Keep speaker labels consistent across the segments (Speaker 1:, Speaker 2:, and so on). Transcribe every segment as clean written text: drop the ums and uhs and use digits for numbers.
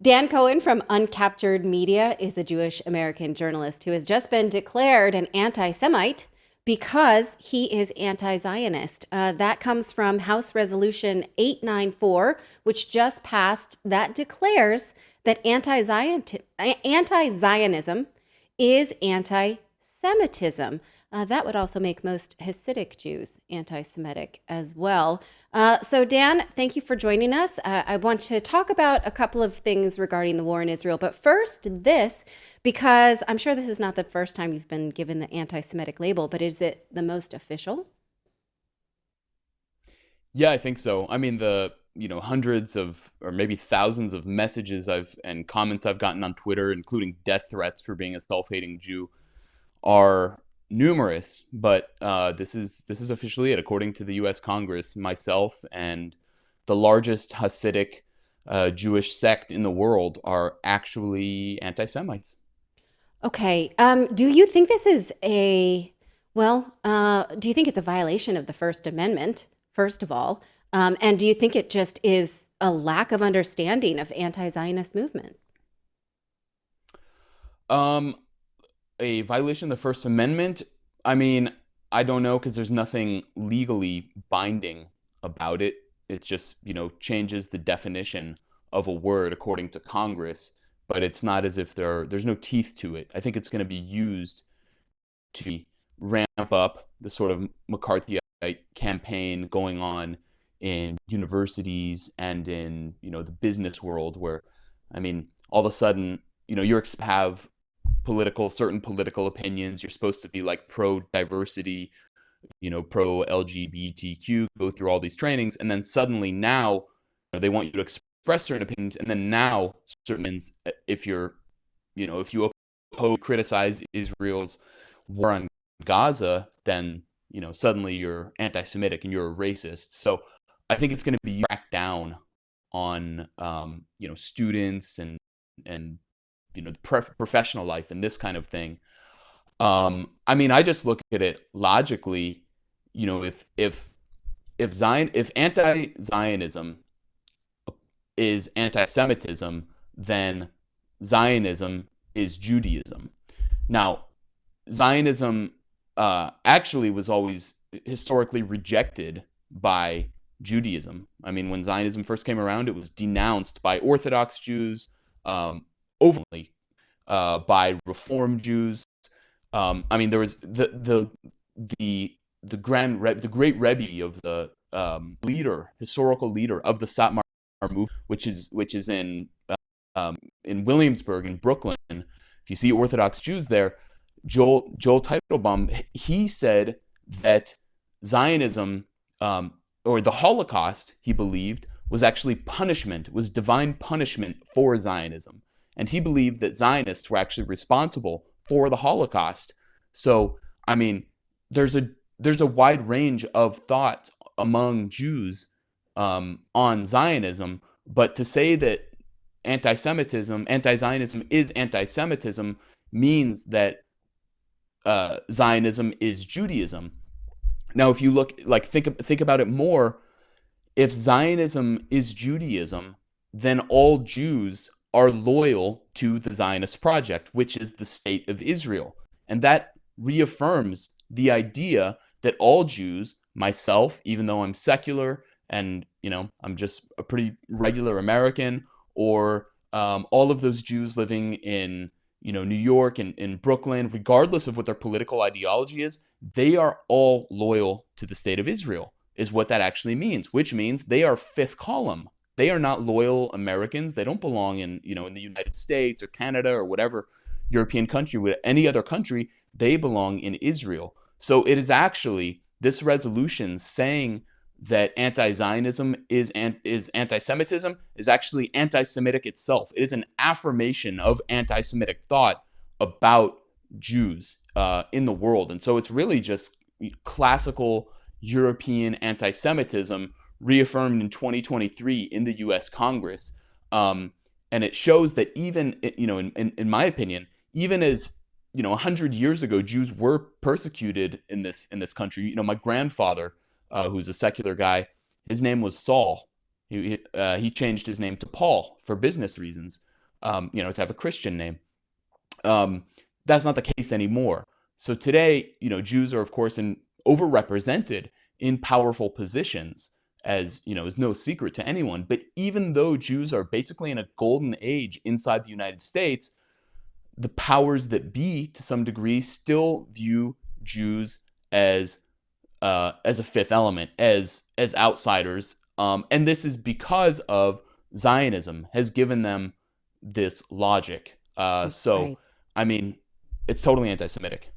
Speaker 1: Dan Cohen from Uncaptured Media is a Jewish American journalist who has just been declared an anti Semite because he is anti Zionist. That comes from House Resolution 894, which just passed, that declares that anti Zionism is anti Semitism. That would also make most Hasidic Jews anti Semitic as well. So, Dan, thank you for joining us. I want to talk about a couple of things regarding the war in Israel. But first, because I'm sure this is not the first time you've been given the anti Semitic label, but is it the most official?
Speaker 2: Yeah, I think so. I mean, the hundreds of or maybe thousands of messages and comments I've gotten on Twitter, including death threats for being a self-hating Jew, are numerous. But this is officially it, according to the U.S. Congress. Myself and the largest Hasidic Jewish sect in the world are actually anti-Semites.
Speaker 1: Okay. Do you think this is do you think it's a violation of the First Amendment, first of all? And do you think it just is a lack of understanding of anti-Zionist movement?
Speaker 2: Um, a violation of the First Amendment? I mean, I don't know because there's nothing legally binding about it. It just, changes the definition of a word according to Congress, but it's not as if there's no teeth to it. I think it's going to be used to ramp up the sort of McCarthyite campaign going on in universities and in, the business world where, I mean, all of a sudden, you're have certain political opinions. You're supposed to be like pro diversity, pro LGBTQ, go through all these trainings, and then suddenly now they want you to express certain opinions, and then now if if you criticize Israel's war on Gaza, then suddenly you're anti-Semitic and you're a racist. So I think it's going to be cracked down on students and the professional life and this kind of thing. I mean, I just look at it logically. If anti-Zionism is anti-Semitism, then Zionism is Judaism. Now, Zionism actually was always historically rejected by Judaism. I mean, when Zionism first came around, it was denounced by Orthodox Jews, openly, by Reform Jews. I mean, there was the great Rebbe of the historical leader of the Satmar movement, which is in Williamsburg in Brooklyn. If you see Orthodox Jews there, Joel Teitelbaum, he said that Zionism, or the Holocaust, he believed, was actually punishment, was divine punishment for Zionism. And he believed that Zionists were actually responsible for the Holocaust. So, I mean, there's a wide range of thoughts among Jews on Zionism, but to say that anti-Zionism is anti-Semitism means that Zionism is Judaism. Now, if you think about it more, if Zionism is Judaism, then all Jews are loyal to the Zionist project, which is the state of Israel. And that reaffirms the idea that all Jews, myself, even though I'm secular and, I'm just a pretty regular American, or all of those Jews living in, New York and in Brooklyn, regardless of what their political ideology is, they are all loyal to the state of Israel, is what that actually means, which means they are fifth column. They are not loyal Americans. They don't belong in the United States or Canada or whatever European country, with any other country. They belong in Israel. So it is actually this resolution saying that anti-Zionism is anti-Semitism is actually anti-Semitic itself. It is an affirmation of anti-Semitic thought about Jews in the world. And so it's really just classical European anti-Semitism reaffirmed in 2023 in the U.S. Congress. And it shows that even, in my opinion, even as 100 years ago, Jews were persecuted in this country. My grandfather, who's a secular guy, his name was Saul, He changed his name to Paul for business reasons, to have a Christian name. That's not the case anymore. So today, Jews are, of course, overrepresented in powerful positions, as is no secret to anyone. But even though Jews are basically in a golden age inside the United States, the powers that be, to some degree, still view Jews as a fifth element, as outsiders, and this is because of Zionism has given them this logic. So,
Speaker 1: Right.
Speaker 2: I mean, it's totally anti-Semitic.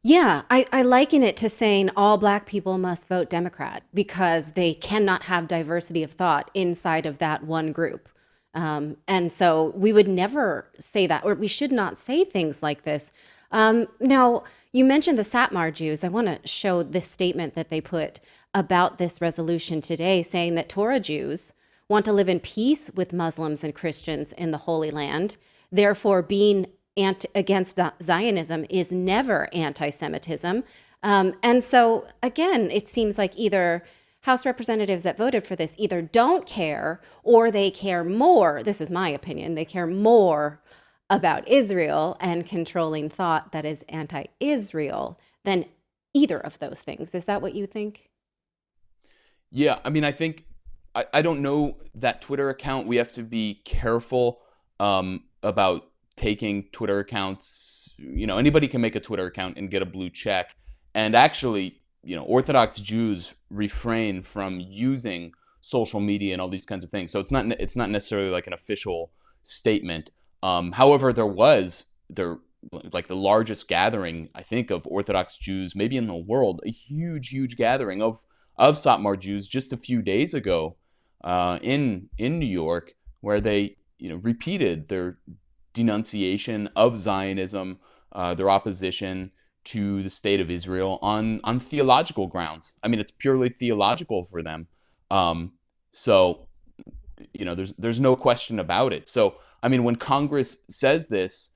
Speaker 1: Yeah, I liken it to saying all black people must vote Democrat because they cannot have diversity of thought inside of that one group. And so we would never say that, or we should not say things like this. Now, you mentioned the Satmar Jews. I want to show this statement that they put about this resolution today, saying that Torah Jews want to live in peace with Muslims and Christians in the Holy Land. Therefore, being against Zionism is never anti-Semitism. And so, again, it seems like either House representatives that voted for this either don't care or they care more. This is my opinion. They care more about Israel and controlling thought that is anti-Israel than either of those things. Is that what you think?
Speaker 2: Yeah, I mean, I don't know that Twitter account. We have to be careful about taking Twitter accounts. Anybody can make a Twitter account and get a blue check. And actually, Orthodox Jews refrain from using social media and all these kinds of things. So it's not necessarily like an official statement. However, there like the largest gathering, I think, of Orthodox Jews maybe in the world, a huge gathering of Satmar Jews just a few days ago in New York, where they repeated their denunciation of Zionism, their opposition to the state of Israel on theological grounds. I mean, it's purely theological for them. So there's no question about it. So I mean, when Congress says this,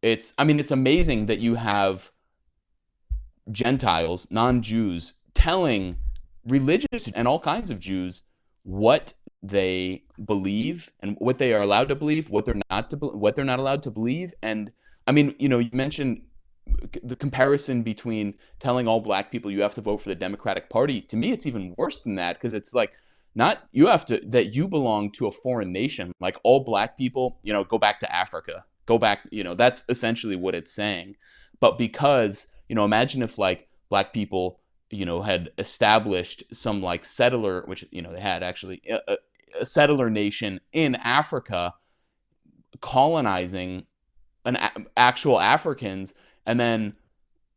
Speaker 2: it's amazing that you have Gentiles, non-Jews, telling religious and all kinds of Jews what they believe and what they are allowed to believe, what they're not allowed to believe. And I mean, you mentioned the comparison between telling all black people you have to vote for the Democratic Party. To me, it's even worse than that, because it's like, not you have to, that you belong to a foreign nation. Like all black people, go back to Africa, go back, that's essentially what it's saying. But because, imagine if like black people, had established some like settler, which, they had actually a settler nation in Africa, colonizing actual Africans, and then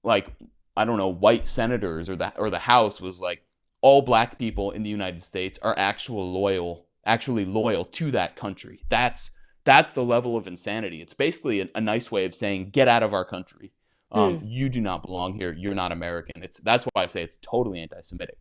Speaker 2: like, I don't know, white senators or the House was like, all black people in the United States are actually loyal to that country. That's the level of insanity. It's basically a nice way of saying, get out of our country. You do not belong here. You're not American. That's why I say it's totally anti-Semitic.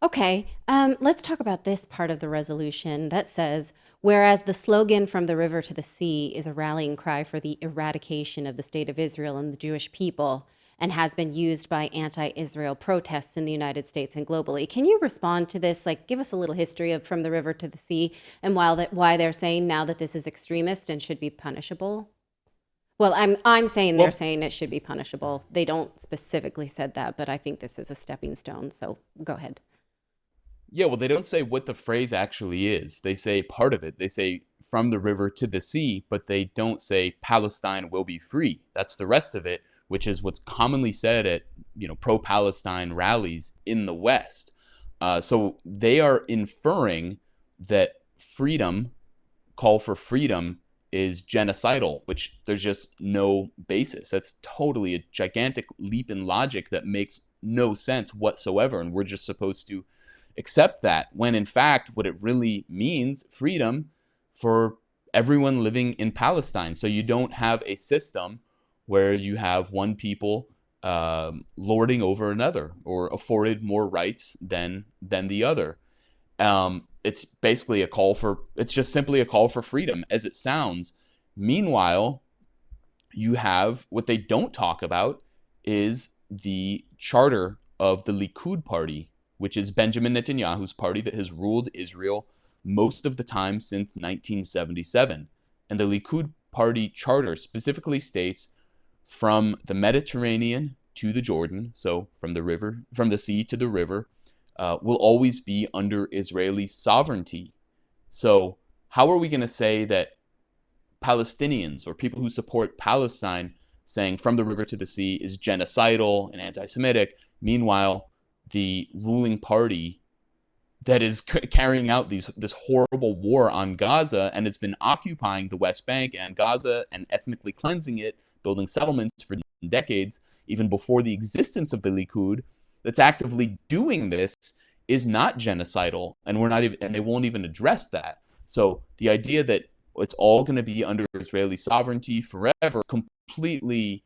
Speaker 1: Okay, let's talk about this part of the resolution that says, whereas the slogan "From the River to the Sea" is a rallying cry for the eradication of the state of Israel and the Jewish people, and has been used by anti-Israel protests in the United States and globally. Can you respond to this? Like, give us a little history of From the River to the Sea and why they're saying now that this is extremist and should be punishable? Well, I'm saying they're
Speaker 2: Well,
Speaker 1: saying it should be punishable. They don't specifically said that, but I think this is a stepping stone. So go ahead.
Speaker 2: yeah, well, they don't say what the phrase actually is. They say part of it. They say from the river to the sea, but they don't say Palestine will be free. That's the rest of it, which is what's commonly said at pro-Palestine rallies in the West. So they are inferring that call for freedom, is genocidal, which there's just no basis. That's totally a gigantic leap in logic that makes no sense whatsoever, and we're just supposed to accept that, when in fact what it really means, freedom for everyone living in Palestine. So you don't have a system where you have one people lording over another or afforded more rights than the other. It's basically it's just simply a call for freedom, as it sounds. Meanwhile, you have what they don't talk about is the charter of the Likud party, which is Benjamin Netanyahu's party that has ruled Israel most of the time since 1977. And the Likud party charter specifically states from the Mediterranean to the Jordan, so from the sea to the river, will always be under Israeli sovereignty. So how are we going to say that Palestinians or people who support Palestine saying from the river to the sea is genocidal and anti-Semitic? Meanwhile, the ruling party that is carrying out this horrible war on Gaza and has been occupying the West Bank and Gaza and ethnically cleansing it, building settlements for decades, even before the existence of the Likud, that's actively doing this, is not genocidal, and they won't even address that. So the idea that it's all going to be under Israeli sovereignty forever, completely,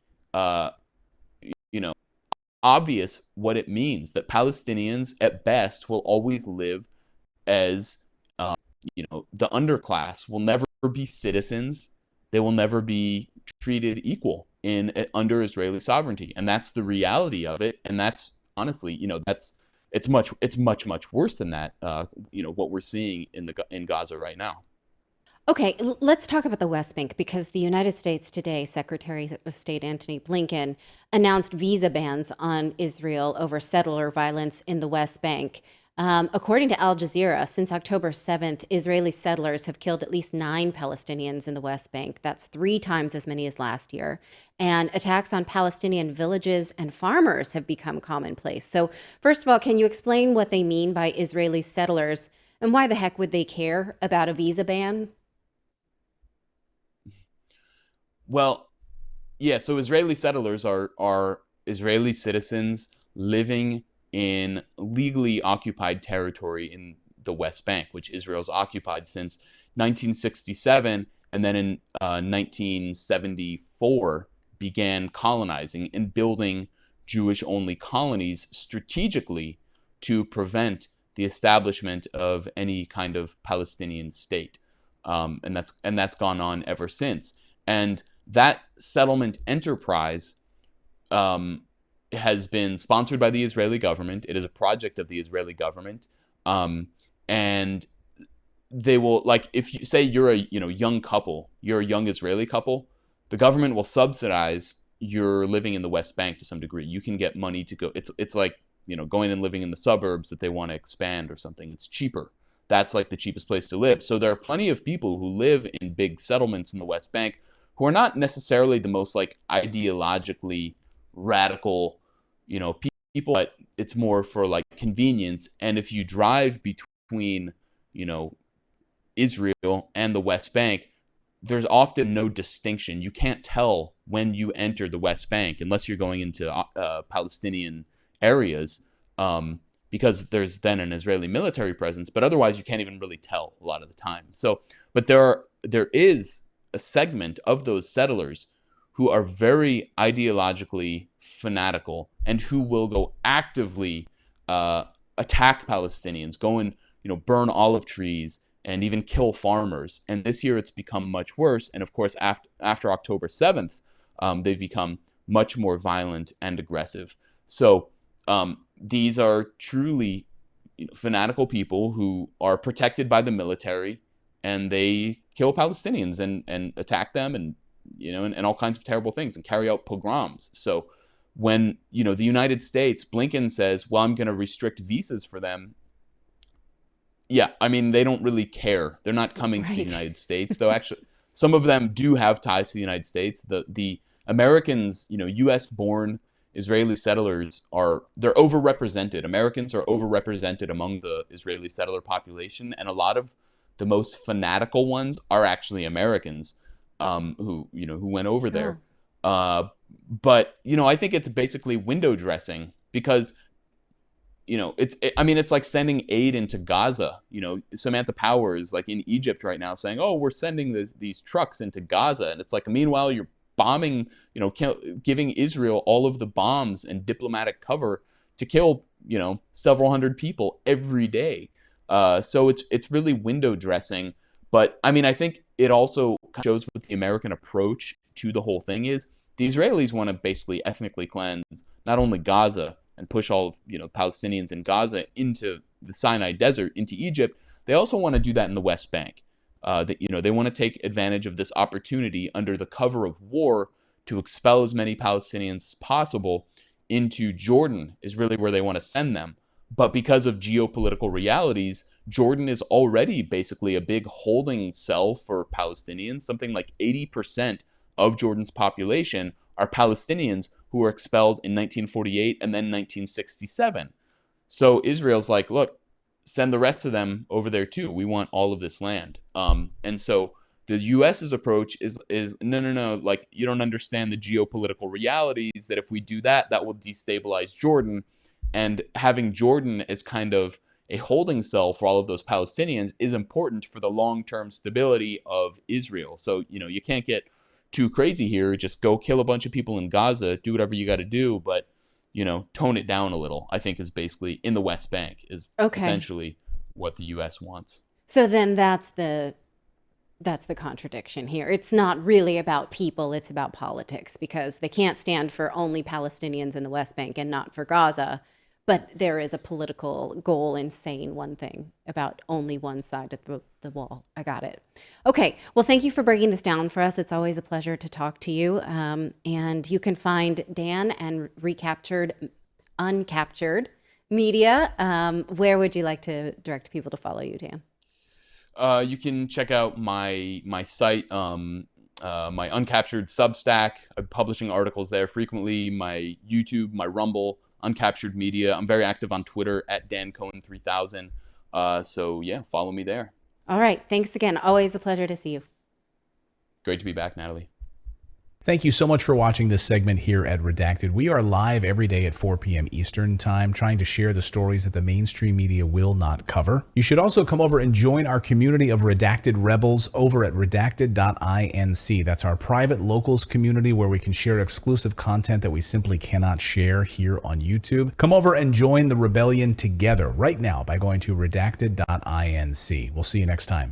Speaker 2: obvious what it means, that Palestinians at best will always live as, the underclass, will never be citizens. They will never be treated equal under Israeli sovereignty. And that's the reality of it. And that's honestly, it's much worse than that, what we're seeing in Gaza right now.
Speaker 1: Okay, let's talk about the West Bank, because the United States today, Secretary of State Antony Blinken announced visa bans on Israel over settler violence in the West Bank. According to Al Jazeera, since October 7th, Israeli settlers have killed at least 9 Palestinians in the West Bank. That's 3 times as many as last year. And attacks on Palestinian villages and farmers have become commonplace. So first of all, can you explain what they mean by Israeli settlers, and why the heck would they care about a visa ban?
Speaker 2: Well, yeah, so Israeli settlers are Israeli citizens living in legally occupied territory in the West Bank, which Israel's occupied since 1967, and then in 1974 began colonizing and building Jewish-only colonies strategically to prevent the establishment of any kind of Palestinian state, and that's gone on ever since. And that settlement enterprise has been sponsored by the Israeli government. It is a project of the Israeli government, and they will, like, if you say you're a young couple, you're a young Israeli couple, the government will subsidize your living in the West Bank to some degree. You can get money to go. It's like going and living in the suburbs that they want to expand or something. It's cheaper. That's like the cheapest place to live. So there are plenty of people who live in big settlements in the West Bank who are not necessarily the most like ideologically radical, people, but it's more for like convenience. And if you drive between, Israel and the West Bank, there's often no distinction. You can't tell when you enter the West Bank unless you're going into Palestinian areas, because there's then an Israeli military presence. But otherwise, you can't even really tell a lot of the time. So, but there is a segment of those settlers who are very ideologically fanatical and who will go actively attack Palestinians, go and burn olive trees and even kill farmers. And this year it's become much worse. And of course, after October 7th, they've become much more violent and aggressive. So these are truly fanatical people who are protected by the military, and they kill Palestinians and attack them and all kinds of terrible things and carry out pogroms. So when the United States, Blinken says, well, I'm going to restrict visas for them. Yeah, I mean, they don't really care. They're not coming to the United States, though. Actually, some of them do have ties to the United States. The Americans, U.S. born Israeli settlers they're overrepresented. Americans are overrepresented among the Israeli settler population, and a lot of the most fanatical ones are actually Americans who went over there. But I think it's basically window dressing, because it's like sending aid into Gaza. Samantha Power is like in Egypt right now saying, oh, we're sending these trucks into Gaza, and it's like, meanwhile you're bombing, giving Israel all of the bombs and diplomatic cover to kill several hundred people every day. So it's really window dressing. But I mean, I think it also shows what the American approach to the whole thing is. The Israelis want to basically ethnically cleanse not only Gaza and push all of Palestinians in Gaza into the Sinai Desert, into Egypt. They also want to do that in the West Bank. They want to take advantage of this opportunity under the cover of war to expel as many Palestinians as possible into Jordan is really where they want to send them. But because of geopolitical realities, Jordan is already basically a big holding cell for Palestinians. Something like 80% of Jordan's population are Palestinians who were expelled in 1948 and then 1967. So Israel's like, look, send the rest of them over there too. We want all of this land. And so the U.S.'s approach is no. Like, you don't understand the geopolitical realities that if we do that, that will destabilize Jordan. And having Jordan as kind of a holding cell for all of those Palestinians is important for the long-term stability of Israel. So, you can't get too crazy here. Just go kill a bunch of people in Gaza, do whatever you got to do, but, tone it down a little, I think is basically in the West Bank is essentially what the U.S. wants.
Speaker 1: So then that's the contradiction here. It's not really about people, it's about politics, because they can't stand for only Palestinians in the West Bank and not for Gaza. But there is a political goal in saying one thing about only one side of the wall. I got it. Okay. Well, thank you for breaking this down for us. It's always a pleasure to talk to you. And you can find Dan and Recaptured, Uncaptured Media. Where would you like to direct people to follow you, Dan?
Speaker 2: You can check out my site, my Uncaptured Substack. I'm publishing articles there frequently. My YouTube, my Rumble, Uncaptured Media. I'm very active on Twitter at DanCohen3000. So yeah, follow me there.
Speaker 1: All right. Thanks again. Always a pleasure to see you.
Speaker 2: Great to be back, Natalie.
Speaker 3: Thank you so much for watching this segment here at Redacted. We are live every day at 4 p.m. Eastern Time, trying to share the stories that the mainstream media will not cover. You should also come over and join our community of Redacted Rebels over at redacted.inc. That's our private locals community where we can share exclusive content that we simply cannot share here on YouTube. Come over and join the rebellion together right now by going to redacted.inc. We'll see you next time.